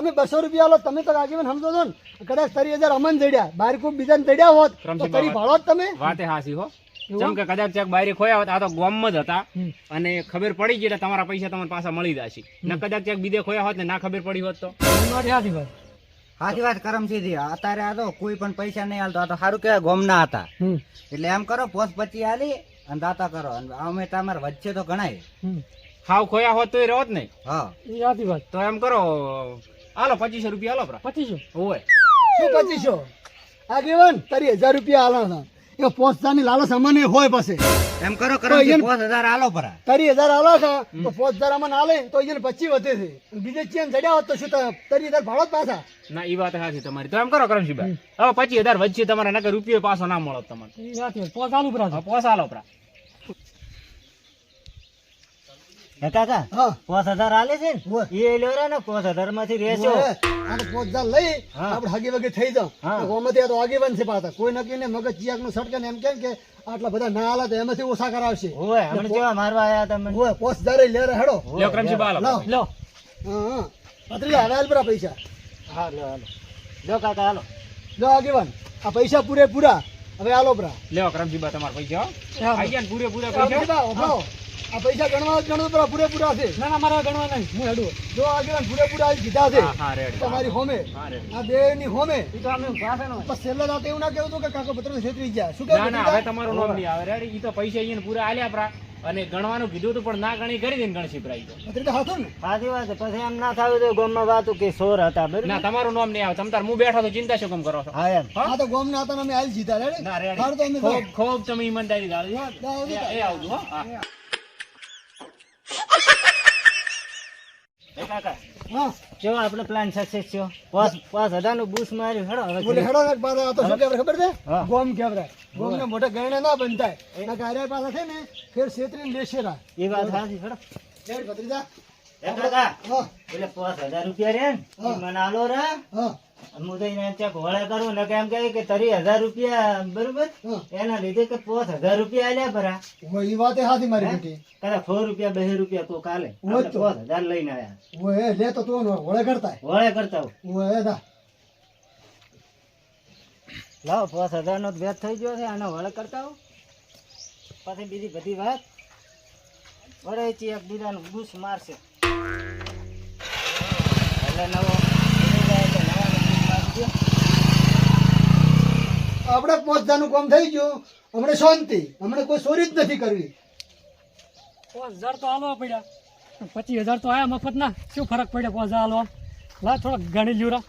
તમે 200 રૂપિયા લો, તમે તો આગેવાન સમજો છો ને, કદાચ 30,000 અમન જડ્યા, બહાર કોઈ બીજાને જડ્યા હોત તો તરી ભાળો જ તમે. વાતે હાસી હો. જેમ કે કદાચ ચેક બારી ખોયા હોત, આ તો ગામમાં જ હતા અને ખબર પડી ગઈ એટલે તમારા પૈસા તમને પાછા મળી જશે. ને કદાચ ચેક બીજે ખોયા હોત ને ના ખબર પડી હોત તો. સાચી વાત કરમસિંહજી, અત્યારે આ તો કોઈ પણ પૈસા નહીં હાલતો, આ તો સારું કહેવાય ગોમના હતા. એટલે એમ કરો 5-25 હાલી અને દાતા કરો, અને અમે તમારે વચ્ચે તો ગણાય. હાવ ખોયા હોત તો એ રહો જ નહીં. હા સાચી વાત. તો એમ કરો, હાલો 2500 રૂપિયા હાલો. 2500 હોય શું 2500? આગેવાન 30,000 રૂપિયા હાલો. એ 5,000 ની લાલચ અમને હોય પાસે. એમ કરો કરમસિંહ 5,000 હાલો પરા. 30,000 હાલો છે તો 5,000 અમને હાલે તો એને 25 વધે છે. બીજે ચેન જડ્યા હોત તો શું 30,000 ભાડો જ પાછા. ના ઈ વાત સાચી તમારી. તો એમ કરો કરમશીભાઈ, હવે 25,000 વચ્ચે તમારે નકર રૂપિયો પાછો ના મળો તમને. પોસ હાલું પરા. પોસ હાલો પરા. હે કાકા હા 5,000 હાલે છે ને એ લ્યો રે ને 5,000 માંથી રહેશો. આ 5,000 લઈ આપણે હગી વગી થઈ જાવ. ગોમાંથી આ તો આગેવાન છે પાછા, કોઈ નક્કી ને મગજ ચિયાક નું સટકે ને એમ કેમ કે આટલા બધા ના હાલે તો એમાંથી ઓછા કરાવશે. ઓય હમણાં કેવા મારવા આયા તમે. ઓય 5,000 લે રે હેડો. લ્યો કરમશીભાઈ હાલો. લો હા પત્રી આવે હાલ પરા પૈસા. હા લ્યો કાકા હાલો. જો આગેવાન આ પૈસા પૂરેપૂરા હવે હાલો પરા. લ્યો કરમશીભાઈ તમારા પૈસા હો. આઈ ગયા ને પૂરેપૂરા આ પૈસા. પૈસા ગણવા પરા પૂરેપૂરા છે. ના ના મારા ગણવા નહીં, હું હેડું. જો આગેવાન પૂરેપૂરા આવી કીધા છે. હા રેડી. તમારી હોમે હા રેડી. આ બે ની હોમે તો અમે પાસે નો બસ છેલ્લા રાતે એવું ના કેવું હતું કે કાકો પત્ર છેતરી ગયા. શું ના ના હવે કેવું તમારું નામ નહીં આવે રેડી. ઈ તો પૈસા અહીંયા પૂરા આલ્યા પરા અને ગણવાનું કીધું હતું પણ ના ગણી કરી દે ગણશીભાઈ તો. પત્રી હાથો ને સાચી વાત છે. પછી એમ ના થયું તો ગામમાં વાતું કે સોર હતા બરાબર. ના તમારું નામ નહીં આવે. તમ તાર હું બેઠો તો ચિંતા શું કેમ કરો છો? હા એમ આ તો ગોમ ના હતા ને અમે હાલ જીતા રેડી. ના રેડી. હાર તો અમે ખૂબ ખૂબ તમે ઈમાનદારી દાડો છો. જાઓ જી. એ આવજો હો. હા એ કાકા હા કેવો આપણો પ્લાન સક્સેસ થયો. 5,000 નું બૂસ માર્યું. હેડો હવે બોલે હેડો ને પાછા આ તો શું કહેવાય ખબર છે? હા. ગોમ કહેવાય. ગોમ ને મોઢે ગયણે ના બનતાય. ના કાર્ય પાછા છે ને ફેર છેતરીને લેશે રા. એ વાત સાચી. હેડો રેડી ભત્રીજા. એ કાકા હા એટલે 5,000 રૂપિયા રે ને એ મને આલો રે. હા હું તો એને ચેક વળે કરું ને કેમ કહે કે 30,000 રૂપિયા બરોબર હા. એના લીધે કે 5,000 રૂપિયા આલ્યા ભરા. ઓય ઈ વાતે હાથી મારી બેટી. કદાચ 100 રૂપિયા 2 રૂપિયા તો કાલે હોય તો. 5,000 લઈને આયા. ઓય લે તો તું વળે કરતા. વળે કરતા હો. ઓય દા. લાવો 5,000 નો વ્યાજ થઈ ગયો છે આનો વળે કરતા હો. પછી બીજી બધી વાત વળે એક બીજાનું બૂસ મારશે એટલે નવો આપણે 5,000 નું કામ થઈ ગયું. હમણે શાંતિ, હમણે કોઈ ચોરી જ નથી કરવી. 5,000 તો હાલવા પડ્યા, 25,000 તો આયા મફત ના. શું ફરક પડ્યો 5,000 હાલવા? લા થોડા ગણી લ્યુરા.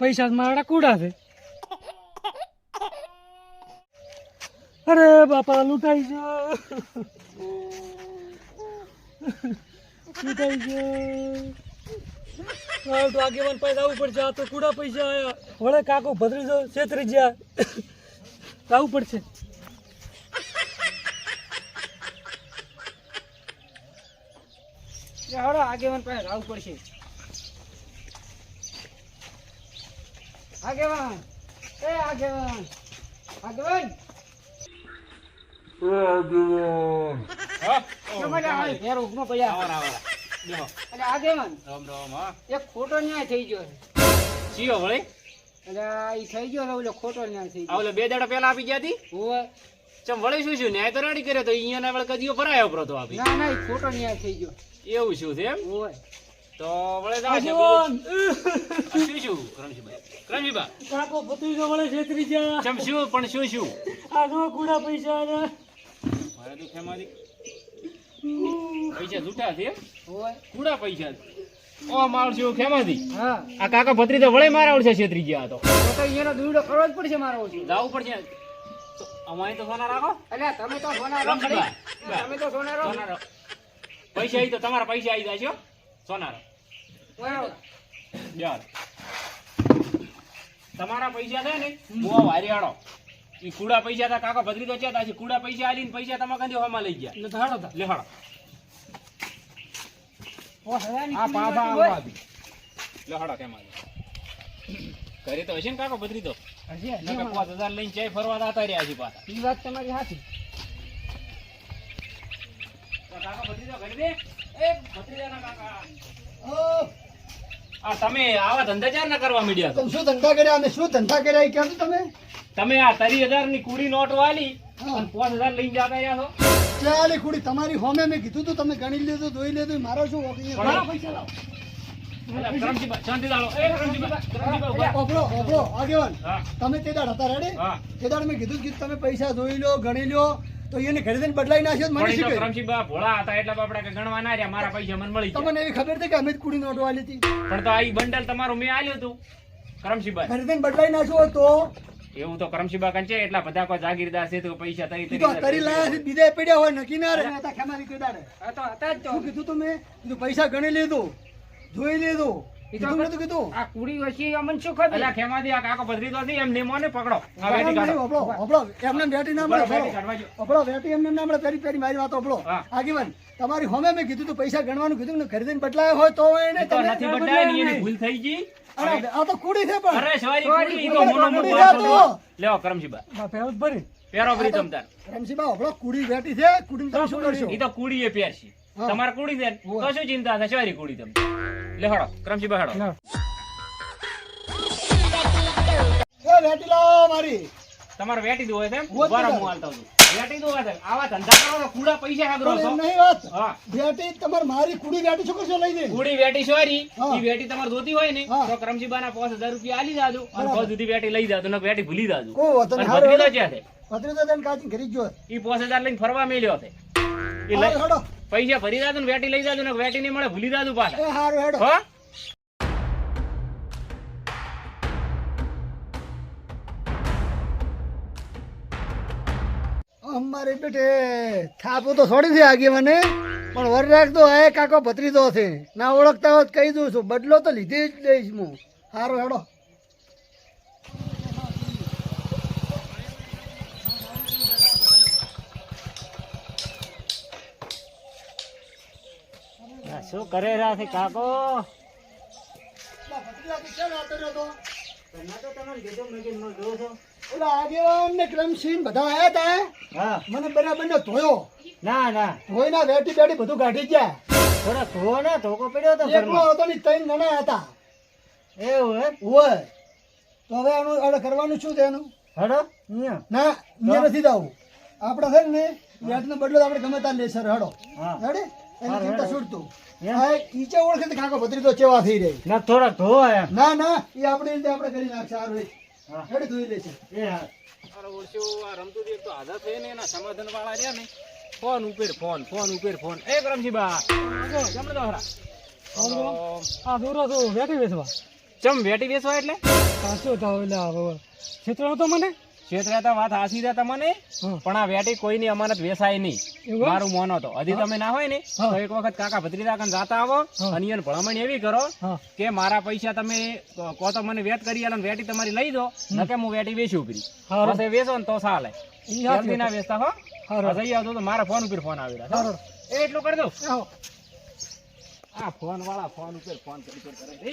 પૈસા મારા કુડા છે. અરે બાપા લૂંટાઈ ગયો, લૂંટાઈ ગયો. હા તો આગેવાન પાસે આવવું પડશે. આ તો કુડા પૈસા આયા. વળે કાકો ભદ્રીજો છેતરી ગયા. આવવું પડશે. હળો આગેવાન પાસે આવવું પડશે. આગેવાન એ આગેવાન આગેવાન હા તમારે આ ઘેર ઉભો પડ્યા. આવાર આવાર બેહો. એટલે આગેવાન રામ રામ. હા એક ખોટો ન્યાય થઈ ગયો. ચિયો વળી એટલે ઈ થઈ ગયો ને ઓલો ખોટો ન્યાય થઈ ગયો. આવલે 2 દાડા પહેલા આપી ગયા હતી. ઓય ચમ વળી શું શું ન્યાય તો રેડી કર્યો તો અહીંયા વળે કદીઓ ભરાયો પ્રો તો આપી. ના ના ઈ ખોટો ન્યાય થઈ ગયો. એવું શું છે એમ? ઓય તો વળે જાવ છે આગેવાન શું શું કરમશીભાઈ કાકો ભત્રીજો વળે છેતરી ગયા. ચમ શું પણ શું શું આ જો કુડા પૈસા આયા. મારે તો ખેમાથી પૈસા જૂઠા છે એમ? ઓય કુડા પૈસા છે. ઓ માવશું ખેમાથી હા આ કાકા ભત્રી તો વળે મારા આવડશે છેતરી ગયા તો તો એનો દૂડો કરવો જ પડશે મારો ઓછી. જાવું પડશે. તો અમારે તો સોના રાખો. એટલે તમે તો સોનારો ખરી. રમશીભાઈ, તમે તો સોનારો સોનારો. પૈસા આવી તો તમારા પૈસા આવી જાય છે હો. સોનારો બરાબર. યાર તમારા પૈસા છે ને બહુ વારિયાળો. ઈ કુડા પૈસા તા કાકા ભદ્રી તો ચેતા છે. કુડા પૈસા આલીને પૈસા તમારા કંદી હોમાં લઈ ગયા. એટલે ધાડો તા. લે હાડો. ઓ હરાની આ પાછા કિંમત આવવા હોય. દી. લે હાડો કેમ આવી. ઘરે તો હશે ને કાકા ભદ્રી તો. હજી હજી નકર 5,000 લઈને ચાય ફરવા જતા રહ્યા છે પાછા. ઈ વાત તમારી સાચી. કરી દે. એ ભત્રીજાના કાકા. ઓ, આ તમે આવા ધંધા ચાર ના કરવા મીડ્યા છો. તમે શું ધંધા કર્યા અમે શું ધંધા કર્યા એ કહો છો તમે તમે આ 30,000 ની કુડી નોટ વાલી હા. અને 5,000 લઈને જતા રહ્યા છો. ચાલી કુડી તમારી હોમે મેં કીધું તું તમે ગણી લીધું જોઈ લીધું મારો શું વાંક અહીંયા? મારા પૈસા લાવો. અલા, કરમજીબા, શાંતિ દાડો. એ કરમજીબા ઉભા. ઓપડો ઓપડો આગેવાન હા. તમે તે દાડ હતા રેડી હા. તે દાડ મેં કીધું કે તમે પૈસા જોઈ લો ગણી લો તો એને ઘરે જઈને બદલાઈ નાખ્યો તો મને પણ એ શું તો કહ્યું? કરમજીબા ભોળા હતા એટલે આપણે કઈ ગણવા ના રહ્યા. મારા પૈસા મને મળી ગયા. તમને એવી ખબર છે કે અમે જ કુડી નોટ વાલી હતી પણ તો આ ઈ બંડલ તમારું મેં આલ્યું હતું કરમજીબા. ઘરે જઈને બદલાઈ નાખ્યો તો એવું તો કરમજીબા કાન છે એટલા બધા કોઈ જાગીરદાર છે તો પૈસા તરી ઈ તો કરી લાયા છે બીજા પડ્યા હોય નક્કી ના રહે હતા ખેમારી તે દાડે આ તો હતા જ શું કીધું તમે કીધું પૈસા ગણી લીધું જોઈ લીધું કીધું નતું કીધું આ કુડી વસી અમન શું ખબર અલા ખેમાથી આ કાકો ભદ્રીતો હતી એમ નેમોને પકડો આ વેટી કાઢો. ઓપડો ઓપડો એમને બેટી ના મળે વેટી કાઢવા જો. ઓપડો બેટી એમને ના મળે પેરી પેરી મારી વાત ઓપડો હા. આગેવાન તમારી હોમે મેં કીધું તું પૈસા ગણવાનું કીધું ને ઘરે જઈને બદલાયો હોય તો એને ઈ તો નથી બદલાય ને એની ભૂલ થઈ ગઈ. અરે આ તો કુડી છે પણ અરે સવારી કુડી ઈ તો મોનો મોટો કુડી વાંચો જાતો. છો. લેવો કરમજીબા પહેલા જ ભરી પેરો પ્રીતમ તાર. રમસીબા ઓપડો કુડી બેટી છે કુડી તમે શું કરશો ઈ તો કુડી એ પેરશી. હા. તમારે કુડી છે ને? તો શું ચિંતા છે સવારી કુડી તમે લે હડો કરમજીબા હડો. ના. એ બેટી લાવો મારી તમારે વેટી દો છે એમ હોત ઉભા રહો, ને. હું હાલતો છું. વેટી દો છે આવા ધંધા કરો તો કુડા પૈસા હાગરો પણ છો. એમ નહીં વાત હા બેટી તમારે મારી કુડી બેટી શું કરશો લઈ દે કુડી વેટી સોરી હા. ઈ વેટી તમારે જોતી હોય ને હા. તો કરમજીબાના 5,000 રૂપિયા આલી જાજો અને બરાબર. 5 સુધી વેટી લઈ જાજો ને વેટી ભૂલી જાજો. કોઈ વાંધો અને નહીં. હારું, ભત્રીજો હારું. છે ભત્રીજો તને કાચી ઘરી જ જો ઈ 5,000 લઈને ફરવા મેલ્યો છે ઈ લઈ- હારું, હેડો પૈસા ભરી જાજો ને વેટી લઈ જાજો ને વેટી નહીં મળે ભૂલી જાજો પાછા. એ હારું હેડો હો અમારે બેટે થાપો તો થોડી છે આગે મને પણ વર રાખતો હે કાકો ભત્રીજો છે ના ઓળખતા હોત કહી દઉં છું બદલો તો લીધી જ લઈશ હું હારું હેડો શું કરે રહ્યા છે કાકો ભત્રીજા તું કેમ આવતો રહ્યો તો? ઓલા આગેવાન ને ક્રમશીન બધા આયા તા હા મને બરાબર ને ધોયો ના ના ધોઈને વેટી બેટી બધું કાઢી ગયા થોડા ધોવો ને ધોકો પડ્યો તો એકલો ઘરમાં હતો ને ત્રણ જણા હતા એવું હે હોય તો હવે આનું હવે કરવાનું શું છે એનું હડો અહીંયા ના અહીંયા નથી જવું આપણે છે ને વેટનો બદલો આપણે ગમે ત્યાં લેશે હડો હા હેડે એની હારું, ચિંતા હેડો. છૂટતું એમ? હા ઈચે ઓળખે તો કાકો ભત્રીજો ચેવા થઈ રહી ના થોડા ધોવો એમ ના ના એ આપણે રીતે આપણે કરી નાખશે સારું હા. હેડે ધોઈ લેશે એ હા અરે ઓળશો આ રમતું દેખ તો આદત છે ને એના સમાધાન વાળા રહ્યા ને ફોન ઉપર ફોન ફોન ઉપર ફોન એ કરમજીબા જમણે તો હરા આ દોરો તો વેટી વેચવા ચમ વેટી બેસવા એટલે સાચો તો એટલે ક્ષેત્ર હતો મને છેતરાતા વાત હાસી રહ્યા તમને હા. પણ આ વેટી કોઈની અમાનત વેસાય નહીં એવું એમ? મારું મોનો તો હજી તમે ના હોય ને હા. તો એક વખત કાકા ભત્રીજા કાન જાતા આવો હા. અને એને ભલામણ એવી કરો હા કે મારા પૈસા તમે કહો તો મને વેટ કરી આલો ને વેટી તમારી લઈ દો નકે હું વેટી વેચું કરી હારું. પછી વેચો ને તો ચાલે ઈ હાચી જલ્દી ના વેચતા હો હારું. આ જઈ આવતો તો મારા ફોન ઉપર ફોન આવી રહ્યા હારું. એ એટલું કરી દઉં આવો. આ ફોન વાળા ફોન ઉપર ફોન કરી કરે છે.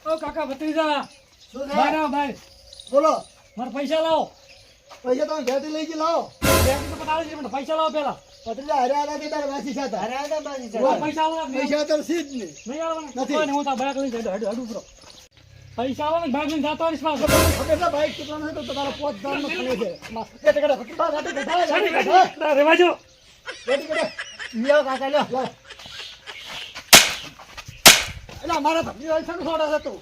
ઓ કાકા ભત્રીજા શું છે? ભાઈ ભાઈ બોલો મારા પૈસા લાવો પૈસા તમે વેટી લઈ ગઈ લાવો વેટી તો પતાવી છે પણ પૈસા લાવો પેલા ભત્રીજા હરે આલા તે તારે વાસી સાથે અરે આ તો બાજી છે. મારા પૈસા લાવો નહીં પૈસા તો સીધ નહીં આવવાના નથી. કોઈ નહીં, હું તો બાઈક લઈને જઈશ. હડું હડું કરો પૈસા આવો ને બાઈક લઈને જાતો આવીશ પાછો. ખબર છે બાઈક કેટલાનો છે તો તારા 5,000 નો ખાલી છે એ તે કરે ભત્રીજા વાટી કઢાય, વાટી કઢાય. ના, રેવા જો વાટી કઢાય. લ્યો કાકા લ્યો લે. એટલે મારા ભત્રીજા છે ને થોડા છે તું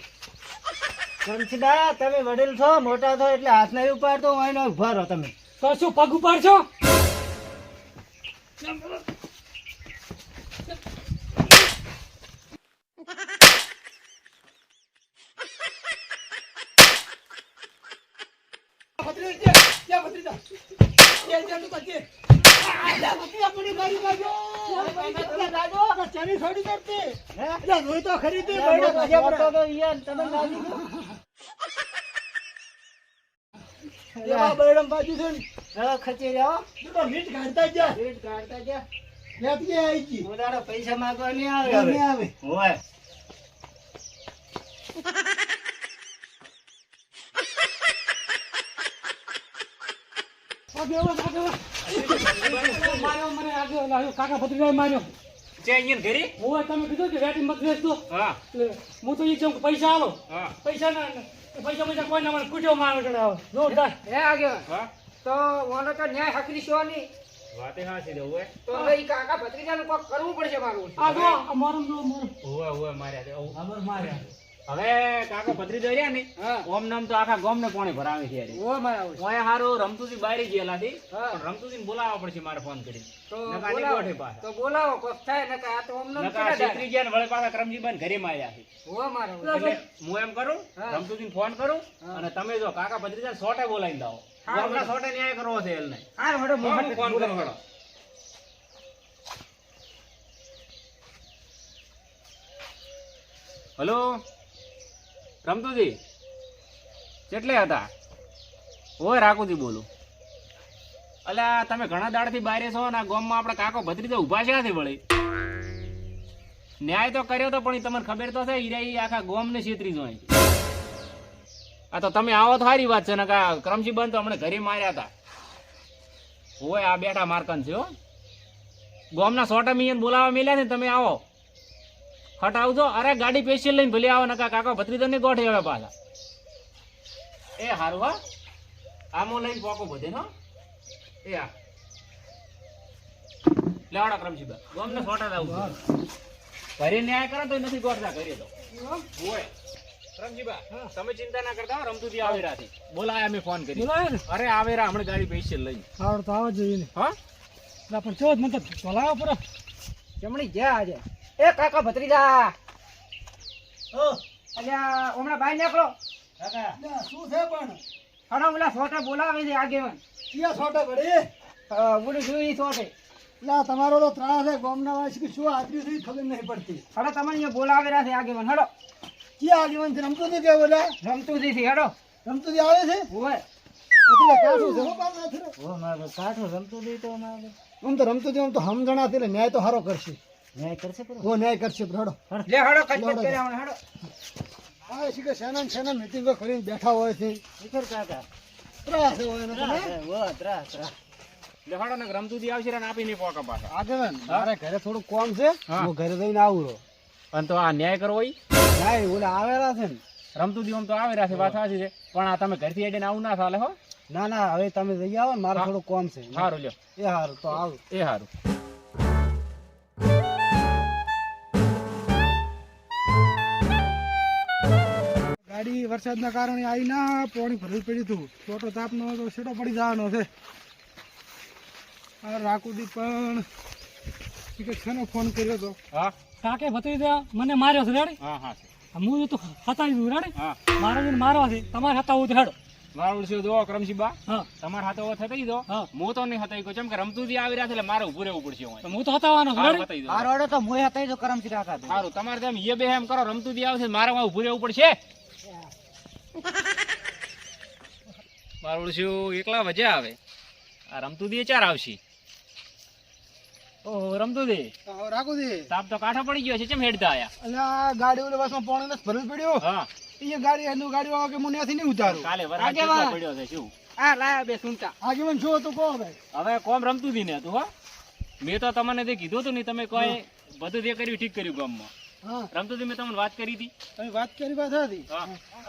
કંચડા તમે વડીલ છો મોટા છો એટલે હાથ નહીં ઉપાડતો હું અહીંનો ઉભા રહો તમે તો શું પગ ઉપાડશો ભત્રીજા ક્યાં ભત્રીજા એ જાનું તો કે આ ભત્રીજા પડી ગાડી બાજો ચરી છોડી કરતી હે? એટલે રોઈ તો ખરીદી મોટો બૈડા ભાગ્યા મોટો પડે. તો યાર તમે લાગી ગયો એવા બૈડમ બાજુ છે ને હવે ખચી રહ્યો તું તો મીઠ કાઢતા જ જા રેટ કાઢતા જા લેતી આવી ગઈ મોદાડો પૈસા માંગવા નહીં આવે નહીં હવે આવે હોય માર્યો મને આગળ કાકા ભત્રીજાએ માર્યો. છે અહીંયા ઘરે? ઓય તમે કીધું કે વેટિંગ મત વેચતો. હા એટલે હું તો ઈ કહું કે પૈસા આલો. હા પૈસા પૈસા કોઈ ના મને કૂટ્યો મારો આવે જોરદાર. હે આગળ હા તો ઓનો તો ન્યાય હકરી છો નહીં વાતે હા છે ઓય તો હવે ઈ કાકા ભત્રીજાનું કોક કરવું પડશે મારું આ જો આ મારું જો મારું ઓય માર્યા છે ખબર માર્યા. હવે કાકો ભત્રીજો રહ્યા ને હા. ઓમ નામ તો આખા ગામને પાણી ભરાવે છે યાર. ઓ મારા ઓય હારું રમતુજી બારી ગયેલા છે હા. પણ રમતુજીને બોલાવવા પડશે મારે ફોન કરી તો નકા આની બોલાવો ગોઠે પાછા. તો બોલાવો કોક થાય નકા આ તો અમને નકા આ છેતરી ગયા ને વળી પાછા કરમજીબાન ઘરે માર્યા છે. ઓ મારા એટલે હું એમ કરું હા. રમતુજીને ફોન કરું હા. અને તમે જો કાકા ભત્રીજા સોટે બોલાવી દાઓ હા, ગામના સોટે ન્યાય કરવો છે એલને. હાર હડો હા, હું ફોન કરું હળો. હલો રમતુજી કેટલે હતા? ઓય રાખુજી બોલું. અલ્યા તમે ઘણા દાડથી બારે છો ને આ ગામમાં આપણા કાકો ભત્રીજો ઊભા છે નથી વળી. ન્યાય તો કર્યો તો પણ ઈ તમને ખબર તો છે ઈરા ઈ આખા ગામને છેતરી જોઈ. આ તો તમે આવો તો સારી વાત છે ને કા કરમસી બંધ તો હમણાં ઘરે માર્યા હતા. ઓય આ બેઠા મારકન છે હો. ગામના સોટા મિયન બોલાવા મેલ્યા ને તમે આવો હટ આવજો. અરે ગાડી સ્પેશિયલ લઈને ભલે આવો નકા કાકા ભત્રીજો ને ગોઠે હવે પાછા. એ હારું હા આમો લઈને પોકો બધે નો એ આ લેવાડા કરમસીબા ગામને સોટા જ આવું ઘરે ન્યાય કરો તો નથી ગોઠતા ઘરે તો ઓય કરમસીબા તમે ચિંતા ના કરતા હો, રમતુજી આવેરા થી બોલાયા મેં ફોન કરી. બોલાવે ને અરે આવેરા હમણાં ગાડી સ્પેશિયલ લઈને. આવડ તો આવા જોઈએ ને. હા ના પણ ચો જ મને તો બોલાવો પડે. જમણી જ્યાં આજે એ કાકા ભત્રીજા ઓ અલ્યા હમણાં બહાર નીકળો લે, શું છે પણ હડો ઓલા સોટા બોલાવે છે આગેવાન ક્યાં સોટે પડી? બોલી જોઈ સોટે લા તમારો તો ત્રાસ છે ગામના વાસી કે શું આદમી છે ઈ ખબર નહીં પડતી. હડો તમને અહીંયા બોલાવેલા છે આગેવાન હડો ક્યાં આગેવાન છે? રમતુજી કે બોલા રમતુજી થી હડો રમતુજી આવે છે ઓય એટલે કાઠું છે હો બાપ નાથરે. ઓ મારો કાઠો રમતો દે તો મારે આમ તો રમતુજી આમ તો સમજણા હતી એટલે ન્યાય તો સારો કરશે. ન્યાય કરશે પર ઓ ન્યાય કરશે બ્રડો. લે હડો કચકચ કર્યા હડો આ છે કે સેના ને સેના મીટિંગો કરીને બેઠા હોય છે. શિખર કાકા ત્રાસ હોય એનો તો ને. ઓ ત્રાસ ત્રાસ લેવાડો ને રમતુજી આવશે ને આપી નહીં પોકા પાછા. આગેવાન મારે ઘરે થોડું કોમ છે હા. હું ઘરે જઈને આવું રહો. અને તો આ ન્યાય કરવો ઈ નાય ઓલા આવેલા છે ને. રમતુજી આમ તો આવેલા છે વાત સાચી છે પણ આ તમે ઘરથી આવીને આવું ના ચાલે હો. ના ના હવે તમે જઈ આવો ને મારે હા. થોડું કોમ છે. સારું લ્યો એ સારું તો આવું. એ સારું. ગાડી વરસાદના કારણે આવી ના પાણી ભરવું પડ્યું હતું. છોટો તાપનો તો છેટો પડી જવાનો છે. આ રાખુદી પણ કે શેનો ફોન કર્યો તો? હા કાકે ભત્રીજા મને માર્યો છે રેડી. હા હા હું તો હતાવી દઉં રેડી. હા મારે જઈને મારવા છે તમારે હતાવું તો હેડો. મારું છે જો કરમસીબા હા તમારા હાથે ઓછ થઈ દો હા. હું તો નહીં હતાઈ ગયો કેમ કે રમતુજી આવી રહ્યા છે એટલે મારે ઉભું રહેવું પડશે તો હું તો હતાવાનો છું સારું રેડી. બતાવી દો મારો ઓર્ડર તો મોય હતા તો કરમથી કાકા દે સારું તમારે તેમ એ બે એમ કરો રમતુજી આવશે મારે વાં ઉભું રહેવું પડશે. મારું શું એકલા વજ્યા આવે આ રમતુજી ચાર આવશે. ઓહો રમતુજી રાખુદી તાપ તો કાંઠો પડી ગયો છે કેમ હેડતા આયા? એટલે આ ગાડી ઓલે બસમાં પાણી નથી ભરવું પડ્યું. હા એ ગાડી એનું ગાડી વાળો કે હું ત્યાંથી નહીં ઉતારું. કાલે વરસાદ કેટલો પડ્યો છે શું આ લાયા બે સુનતા આગેવાન શું હતું કહો ભાઈ. હવે કોમ રમતુજી ને હતું હો. મેં તો તમને તે કીધું હતું ને તમે કોઈ બધું જે કર્યું ઠીક કર્યું ગામમાં. હા રમતુજી મેં તમને વાત કરી હતી. તમે વાત કરી વાત હતી. હા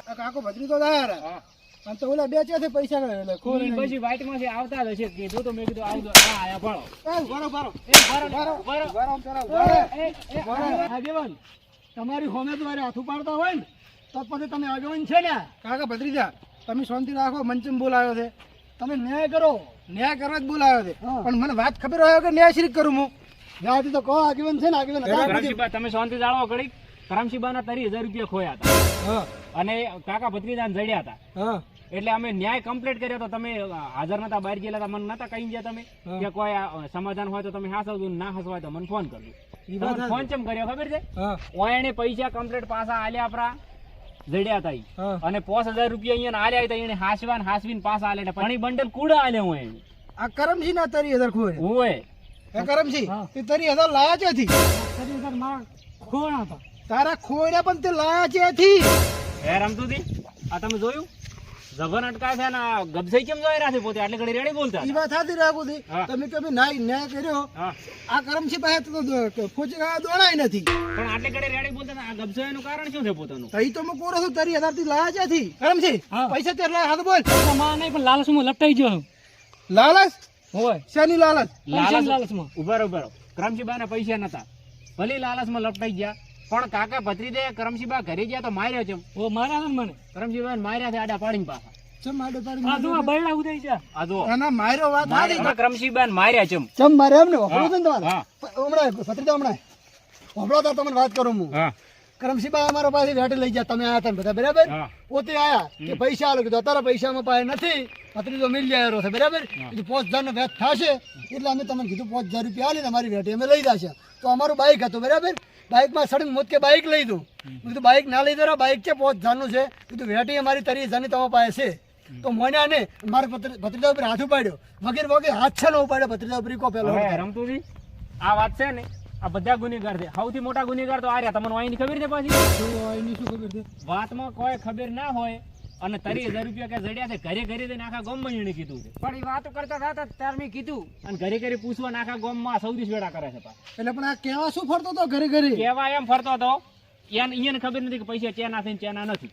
આ કાકો ભત્રી તો દાયા હા અને તો ઓલા બે છે પૈસા કરે એટલે ખોલ ઈ નહીં. પછી વાઈટમાં છે આવતા જ હશે કીધું તો મેં કીધું આવજો આ આયા ભણો એ ભરો ભરો એ ભરો ભરો ભરો ભરો પેલા ભરો. આગેવાન તમારી હોમે તમારે હાથ ઉપાડતા હોય ને તો પછી તમે આગેવાન છે ને કાકા ભત્રીજા તમે શાંતિ રાખો. મંચમ બોલાવ્યો છે તમે ન્યાય કરો. ન્યાય કરવા જ બોલાવ્યો છે પણ મને વાત ખબર હોય કે ન્યાય શ્રી કરું હું ન્યાય તો કહો આગેવાન છે ને આગેવાન કરમશીબા તમે શાંતિ જાળવો ઘડી. કરમશીબાના 30,000 રૂપિયા ખોયા હતા હા અને કાકા ભત્રીજાને જડ્યા હતા હા એટલે અમે ન્યાય કમ્પ્લીટ કર્યો તો તમે હાજર નતા બહાર ગયેલા હતા મને નતા કહી ગયા તમે કે કોઈ સમાધાન હોય તો તમે હાસવજો ના હાસવાય તો મને ફોન કરજો. તમને ફોન ચમ કર્યો ખબર છે? હા ઓયણે પૈસા કમ્પ્લીટ પાછા આલ્યા આપણા જડ્યા હતા ઈ. હા અને 5,000 રૂપિયા અહીંયા આલ્યા હતા એને હાસવીને પાછા આલ્યા હતા. પણ ઈ બંડલ કુડા આલ્યા હું એને આ કરમસી ના 30,000 ખોય ઓય એ કરમસી હા. તે 30,000 લાયા ચોથી ભત્રીજા મારા ખોણા હતા. તારા ખોયડા પણ તે લાયા ચોથી. હે રમતુજી આ તમે જોયું જબન અટકાય છે ને આ ગબસાઈ કેમ જોઈ રહ્યા છે પોતે આટલી ઘડી રેડી બોલતા ઈ વાત સાચી રાખું દી હા. તમે કે ન્યાય કર્યો હા આ કરમસી પાસે તો ફોચી ખાવા દોડાય નથી પણ આટલી ઘડી રેડી બોલતા હતા. આ ગબસાઈનું કારણ શું છે પોતાનું તઈ તો હું કોરો છું તારી 1000 થી લાયા ક્યાંથી કરમસી હા. પૈસા તે લાયા હાથ બોલ માં નહીં પણ લાલચમાં લપટાઈ ગયો હું. લાલચ હોય શેની લાલચ પૈસાની લાલચમાં. ઉભા કરમશીબા પૈસા નતા ભલે લાલચમાં લપટાઈ ગયા પણ કાકા ભત્રીજે કરમશીબા ઘરે ગયા તો માર્યા છે ઓ મારા ને મને કરમશીબા માર્યા છે આડા પાડીને પાછા ચમ માડે આ પાડી જો આ બૈડા ઉદાઈ ગયા. આ જો આના માર્યો વાત હારી કરમશીબા માર્યા છે ચમ મારે એમ ને વખરો છે ને તમારે હા હમણાં ભત્રીજા હમણાં વખરો તો તમને વાત કરું હું હા કરમસીબા અમારા પાસે વેટે લઈ ગયા તમે આયા હતા ને બધા બરાબર હા પોતે આયા કે પૈસા આલો કીધું અત્યારે પૈસામાં પાસે નથી ભત્રીજો મિલ જાય છે બરાબર કીધું 5000 નો વેચ થશે એટલે અમે તમને કીધું 5000 રૂપિયા આલી અમારી વેટે અમે લઈ જશે તો અમારું બાઇક હતું બરાબર બાઇકમાં સડન મોત કે બાઇક લઈ દઉં કીધું બાઇક ના લઈ દો બાઇક છે 5000 નું છે કીધું વેટી અમારી 30000 ની તમારા પાસે છે તો મોન્યા ને મારે ભત્રીજા ઉપર હાથ ઉપાડ્યો વગેરે વગેરે હાથ છે ને ઉપાડ્યો ભત્રીજા ઉપર કો પેલો હવે રમતુજી આ વાત છે ને આ બધા ગુનેગાર છે સૌથી મોટા ગુનેગાર તો આર્યા તમને વાયની ખબર છે પાછી એની શું ખબર છે વાતમાં કોઈ ખબર ના હોય અને 30000 રૂપિયા કે જડ્યા છે ઘરે ઘરે જઈને આખા ગામમાં એને કીધું છે પણ ઈ વાતો કરતા હતા ત્યારે મેં કીધું અને ઘરે ઘરે પૂછવા ને આખા ગામમાં સૌથી વેડા કરે છે પાછા. એટલે પણ આ કેવા શું ફરતો હતો ઘરે ઘરે કેવા એમ ફરતો હતો એને ખબર નથી કે પૈસા ચેના છે ને ચેના નથી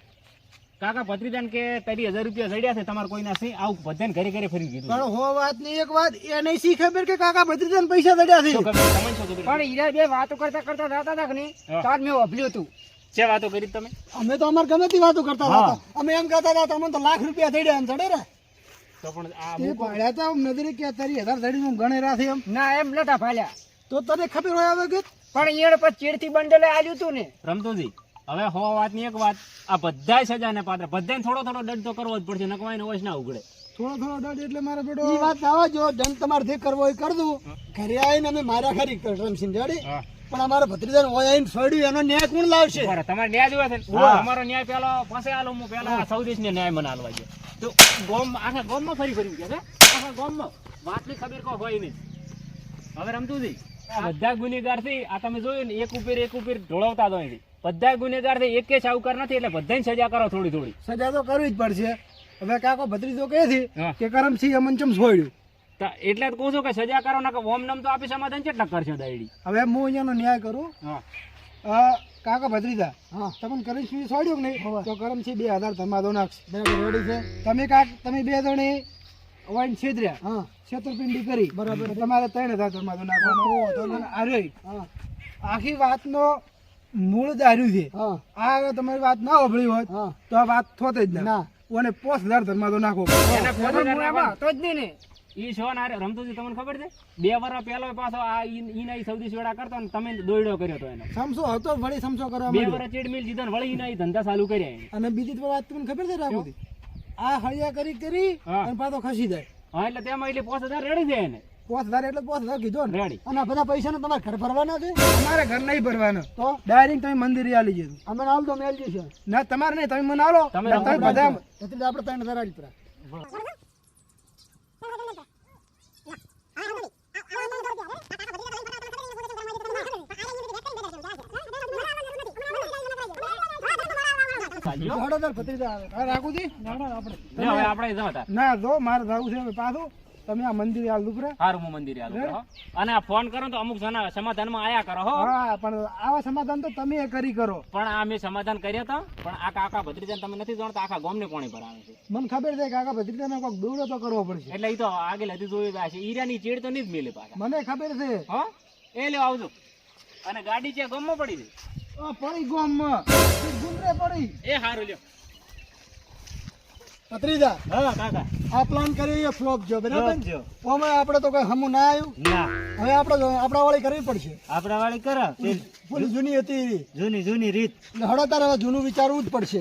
કાકા ભત્રીજાને કે 30000 રૂપિયા જડ્યા છે તમારે કોઈના સી આવું બધાને ઘરે ઘરે ફરી કીધું પણ હો વાત ની એક વાત એને શી ખબર કે કાકા ભત્રીજાને પૈસા દડ્યા છે શું ખબર તમને શું ખબર પણ ઈરા બે વાતો કરતા કરતા જતા હતા કે નહીં તાર મેં વાપર્યું હતું છે વાતો કરી તમે અમે તો અમાર ગમે તે વાતો કરતા હતા અમે એમ કહેતા હતા તમને તો લાખ રૂપિયા થઈ ગયા એમ ચડે રે તો પણ આ તે પાડ્યા તો નજરે કે 30000 ધડી હું ગણે રાથી એમ ના એમ નતા ફાલ્યા તો તને ખબર હોય હવે કે પણ ઈયળ પછી ચીડથી બંડલે આલ્યું તું ને રમતુજી હવે હો વાતની એક વાત આ બધાય સજાને પાત્ર બધાને થોડો થોડો દંડ તો કરવો જ પડશે નકવાઈને વોશ ના ઉગડે થોડો દડ એટલે મારા બેટો ઈ વાત આવા જો દંડ તમારે જે કરવો હોય કર દઉં ઘરે આવીને અમે માર્યા ખરી રમસિંહ જાડી હા પણ અમારા ભત્રીજાને ઓય આવીને છોડ્યું એનો ન્યાય કોણ લાવશે બરાબર તમારે ન્યાય જોવે છે ને? અમારો ન્યાય પેલો પાસે આલો હું પેલા સૌદેશને ન્યાય મને આલવા ગયો તો ગોમ આખા ગામમાં ફરી ફરી ગયા છે આખા ગામમાં વાતની ખબર કોઈ હોય નહીં હવે રમતુજી આ બધા ગુનેગાર છે આ તમે જોયું ને એક ઉપર ઢોળવતા જ હોય છે બધા ગુનેગાર છે એક કે સાવકાર નથી એટલે બધાને સજા કરો થોડી થોડી સજા તો કરવી જ પડશે હવે કાકો ભત્રીજો કહે છે હા. કે કરમસિંહ અમન ચમ છોડ્યું એટલે જ કહું છું કે સજા કરો ના કે ઓમ નામ તો આપી સમાધાન કેટલા કરશે દાયડી હવે હું અહીંયાનો ન્યાય કરું હા કાકા ભત્રીજા હા તમને કરમસિંહ છોડ્યું કે નહીં તો કરમસિંહ 2000 ધમાદો નાખશે બરાબર રેડી છે તમે બે જણે વાઈન છેદર્યા હા છેતરપિંડી કરી બરાબર તમારે 3000 ધમાદો નાખવાનો અરે આખી વાતનો મૂળ દાર્યું છે આ હવે તમારી વાત ના સાંભળી હોત તો આ વાત થોતે જ ના ઓને 5000 ધમાદો નાખો એને 5000 નાખવા. તો જ નહીં ને ઈ છો ને રમતુજી તમને ખબર છે 2 વર્ષ પહેલો પાછો આ ઈના ઈ સૌથી વેડા કરતો ને તમે દોયડો કર્યો તો એને સમસો હતો વળી સમસો કરવા 2 વર્ષ ચીડમીલ જીધો ને વળી ઈના ઈ ધંધા ચાલુ કર્યા એને. અને બીજી તો વાત તમને ખબર છે રાખોથી આ હળિયા કરી હા. અને પાછો ખસી જાય હા એટલે તેમાં એટલે 5000 રેડી જાય એને 5000 એટલે 5000 કીધો ને રેડી અને આ બધા પૈસા તમારે ઘર ભરવાના છે અમારે ઘર નહીં ભરવાના તો ડાયરેક્ટ તમે મંદિરે આલી જજો અમે આલ તો મેલ જશે ના તમારે નહીં તમે મને આલો તમે બધા એટલે આપણે 3000 આલી પરા હળદર ભત્રીજા આવે હા રાખુજી આપણે લે હવે આપણે જતા ના જો મારે જવું છે હવે પાછું તમે આ મંદિરે આલ દુપરે હારું હું મંદિરે આલું હો. અને આ ફોન કરો તો અમુક જણા સમાધાનમાં આયા કરો હો હા પણ આવા સમાધાન તો તમે કરી કરો પણ આ મેં સમાધાન કર્યા હતા પણ આ કાકા ભત્રીજાને તમે નથી જાણતા આખા ગામને પાણી પર આવે છે મને ખબર છે કાકા ભત્રીજાને કોઈક દોડો તો કરવો પડશે એટલે ઈ તો આગળ હજી જોયું જાય છે ઈરાની ચીડ તો નહીં જ મેલે પાછા મને ખબર છે હો એ લ્યો આવજો અને ગાડી છે ગામમાં પડી છે આ પડી ગોમમાં ગુંદરે પડી એ હારું લ્યો ભત્રીજા હા કાકા આ પ્લાન કરીએ ફ્લોપ જો બરાબર ઓમાં આપણે તો કઈ હમું ના આવ્યું ના હવે આપણે આપણા વાળી કરવી પડશે આપડા વાળી કરા પેલી જૂની હતી જૂની રીત એટલે હળો તારે હવે જૂનું વિચારવું જ પડશે